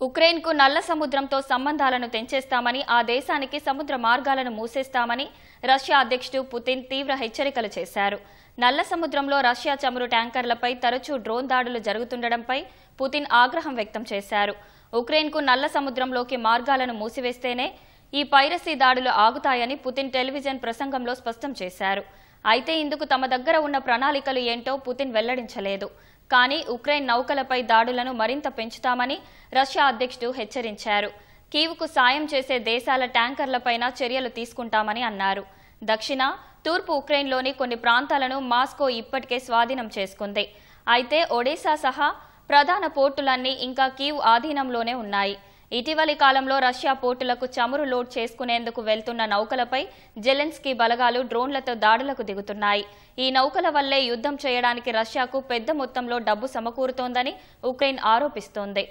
ఉక్రెయిన్కు నల్ల సముద్రంతో సంబంధాలను తెంచేస్తామని, ఆ దేశానికి సముద్ర మార్గాలను మూసేస్తామని రష్యా అధ్యక్షుడు పుతిన్ తీవ్ర హెచ్చరికలు చేశారు. నల్ల సముద్రంలో రష్యా చమురు ట్యాంకర్లపై తరచూ డ్రోన్ దాడులు జరుగుతుండటంపై పుతిన్ ఆగ్రహం వ్యక్తం చేశారు. ఉక్రెయిన్కు నల్ల సముద్రంలోకి మార్గాలను మూసివేస్తేనే ఈ పైరసీ దాడులు ఆగుతాయని పుతిన్ టెలివిజన్ ప్రసంగంలో స్పష్టం చేశారు. అయితే ఇందుకు తమ దగ్గర ఉన్న ప్రణాళికలు ఏంటో పుతిన్ వెల్లడించలేదు. కానీ ఉక్రెయిన్ నౌకలపై దాడులను మరింత పెంచుతామని రష్యా అధ్యక్షుడు హెచ్చరించారు. కీవ్కు సాయం చేసే దేశాల ట్యాంకర్లపైన చర్యలు తీసుకుంటామని అన్నారు. దక్షిణ, తూర్పు ఉక్రెయిన్లోని కొన్ని ప్రాంతాలను మాస్కో ఇప్పటికే స్వాధీనం చేసుకుంది. అయితే ఒడెసా సహా ప్రధాన పోర్టులన్నీ ఇంకా కీవ్ ఆధీనంలోనే ఉన్నాయి. ఇటీవలి కాలంలో రష్యా పోర్టులకు చమురు లోడ్ చేసుకునేందుకు వెళ్తున్న నౌకలపై జెలెన్స్కీ బలగాలు డ్రోన్లతో దాడులకు దిగుతున్నాయి. ఈ నౌకల వల్లే యుద్ధం చేయడానికి రష్యాకు పెద్ద మొత్తంలో డబ్బు సమకూరుతోందని ఉక్రెయిన్ ఆరోపిస్తోంది.